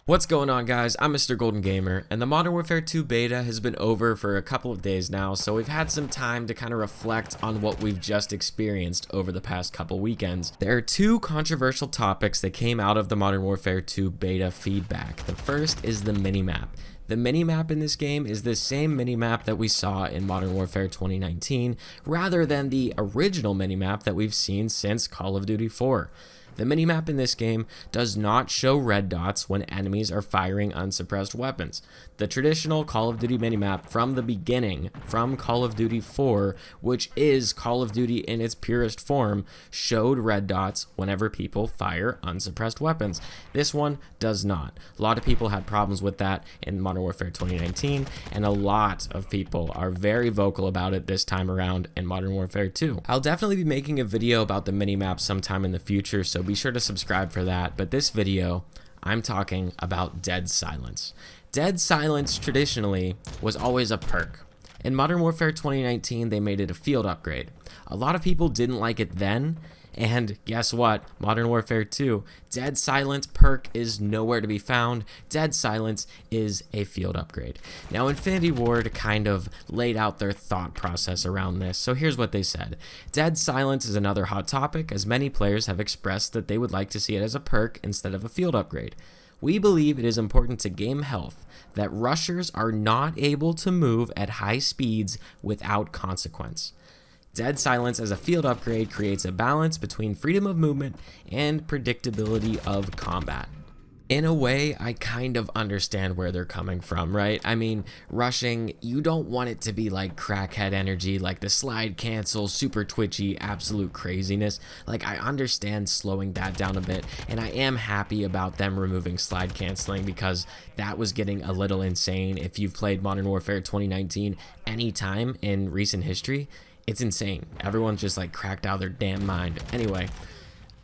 What's going on, guys? I'm MrGoldenGamer, and the Modern Warfare 2 beta has been over for a couple of days now, so we've had some time to kind of reflect on what we've just experienced over the past couple weekends. There are two controversial topics that came out of the Modern Warfare 2 beta feedback. The first is the minimap. The minimap in this game is the same minimap that we saw in Modern Warfare 2019, rather than the original minimap that we've seen since Call of Duty 4. The minimap in this game does not show red dots when enemies are firing unsuppressed weapons. The traditional Call of Duty minimap from the beginning, from Call of Duty 4, which is Call of Duty in its purest form, showed red dots whenever people fire unsuppressed weapons. This one does not. A lot of people had problems with that in Modern Warfare 2019, and a lot of people are very vocal about it this time around in Modern Warfare 2. I'll definitely be making a video about the minimap sometime in the future, so be sure to subscribe for that. But this video, I'm talking about Dead Silence. Dead Silence traditionally was always a perk. In Modern Warfare 2019, they made it a field upgrade. A lot of people didn't like it then, and guess what? Modern Warfare 2, Dead Silence perk is nowhere to be found. Dead Silence is a field upgrade. Now, Infinity Ward kind of laid out their thought process around this, so here's what they said. Dead Silence is another hot topic, as many players have expressed that they would like to see it as a perk instead of a field upgrade. We believe it is important to game health that rushers are not able to move at high speeds without consequence. Dead Silence as a field upgrade creates a balance between freedom of movement and predictability of combat. In a way, I kind of understand where they're coming from, right? I mean, rushing, you don't want it to be like crackhead energy, like the slide cancel, super twitchy, absolute craziness. Like, I understand slowing that down a bit, and I am happy about them removing slide canceling because that was getting a little insane. If you've played Modern Warfare 2019 anytime in recent history, it's insane. Everyone's just like cracked out of their damn mind. Anyway,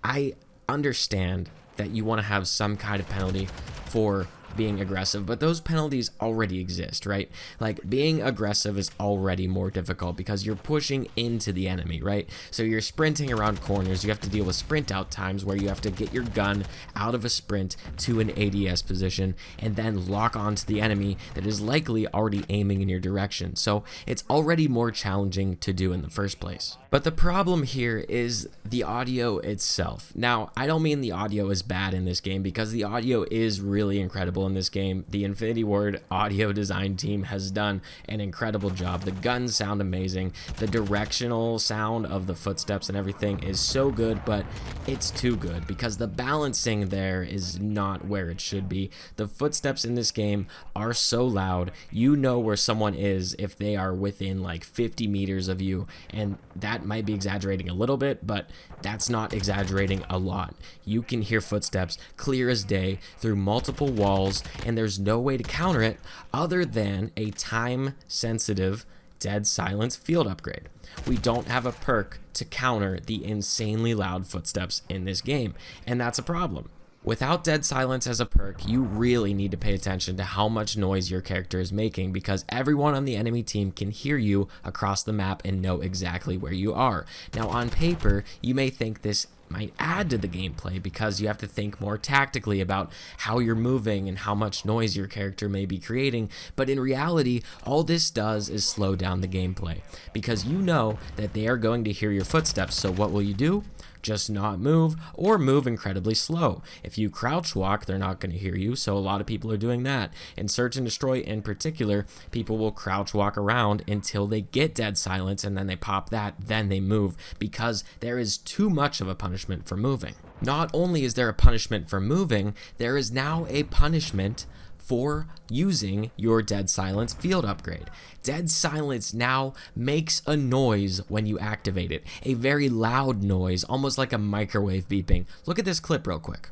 I understand that you want to have some kind of penalty for being aggressive, but those penalties already exist, right? Like, being aggressive is already more difficult because you're pushing into the enemy, right? So you're sprinting around corners. You have to deal with sprint out times where you have to get your gun out of a sprint to an ADS position and then lock onto the enemy that is likely already aiming in your direction. So it's already more challenging to do in the first place. But the problem here is the audio itself. Now, I don't mean the audio is bad in this game, because the audio is really incredible in this game. The Infinity Ward audio design team has done an incredible job. The guns sound amazing. The directional sound of the footsteps and everything is so good, but it's too good because the balancing there is not where it should be. The footsteps in this game are so loud. You know where someone is if they are within like 50 meters of you, and that might be exaggerating a little bit, but that's not exaggerating a lot. You can hear footsteps clear as day through multiple walls, and there's no way to counter it other than a time-sensitive Dead Silence field upgrade. We don't have a perk to counter the insanely loud footsteps in this game, and that's a problem. Without Dead Silence as a perk, you really need to pay attention to how much noise your character is making, because everyone on the enemy team can hear you across the map and know exactly where you are. Now, on paper, you may think this might add to the gameplay because you have to think more tactically about how you're moving and how much noise your character may be creating, but in reality, all this does is slow down the gameplay because you know that they are going to hear your footsteps. So what will you do? Just not move, or move incredibly slow. If you crouch walk, they're not going to hear you, so a lot of people are doing that. In Search and Destroy in particular, people will crouch walk around until they get Dead Silence, and then they pop that, then they move, because there is too much of a punishment for moving. Not only is there a punishment for moving, there is now a punishment for using your Dead Silence field upgrade. Dead Silence now makes a noise when you activate it, a very loud noise, almost like a microwave beeping. Look at this clip real quick.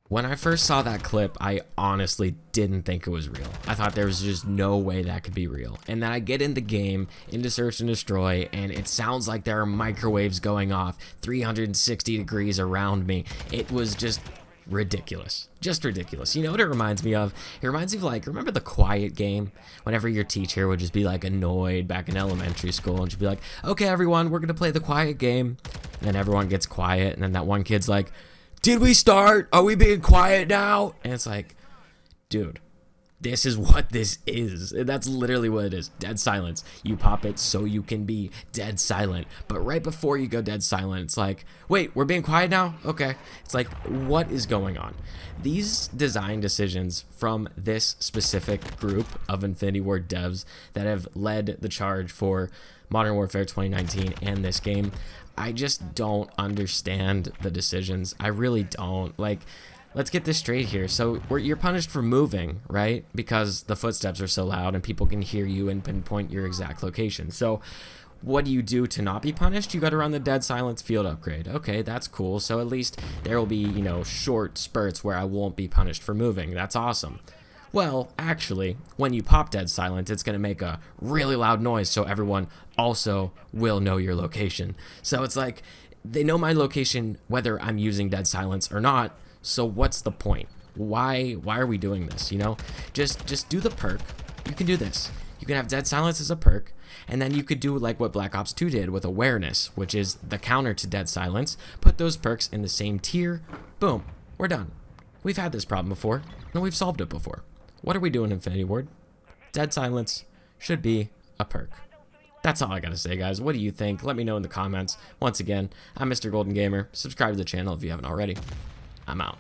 When I first saw that clip, I honestly didn't think it was real. I thought there was just no way that could be real. And then I get in the game, into Search and Destroy, and it sounds like there are microwaves going off 360 degrees around me. It was just ridiculous. Just ridiculous. You know what it reminds me of? It reminds me of, like, remember the quiet game? Whenever your teacher would just be, like, annoyed back in elementary school and just be like, okay, everyone, we're gonna play the quiet game. And then everyone gets quiet, and then that one kid's like, did we start? Are we being quiet now? And it's like, dude, this is what this is. That's literally what it is. Dead silence. You pop it so you can be dead silent. But right before you go dead silent, it's like, wait, we're being quiet now? Okay. It's like, what is going on? These design decisions from this specific group of Infinity Ward devs that have led the charge for Modern Warfare 2019 and this game, I just don't understand the decisions. I really don't. Like, let's get this straight here. So you're punished for moving, right? Because the footsteps are so loud and people can hear you and pinpoint your exact location. So what do you do to not be punished? You got to run the dead silence field upgrade. Okay, that's cool. So at least there will be, you know, short spurts where I won't be punished for moving. That's awesome. Well, actually, when you pop dead silence, it's going to make a really loud noise so everyone also will know your location. So it's like, they know my location whether I'm using dead silence or not. So what's the point? Why are we doing this? You know, just do the perk. You can do this. You can have dead silence as a perk, and then you could do like what Black Ops 2 did with awareness, which is the counter to dead silence. Put those perks in the same tier. Boom, we're done. We've had this problem before, and we've solved it before. What are we doing, Infinity Ward? Dead silence should be a perk. That's all I gotta say, guys. What do you think? Let me know in the comments. Once again, I'm MrGoldenGamer. Subscribe to the channel if you haven't already. I'm out.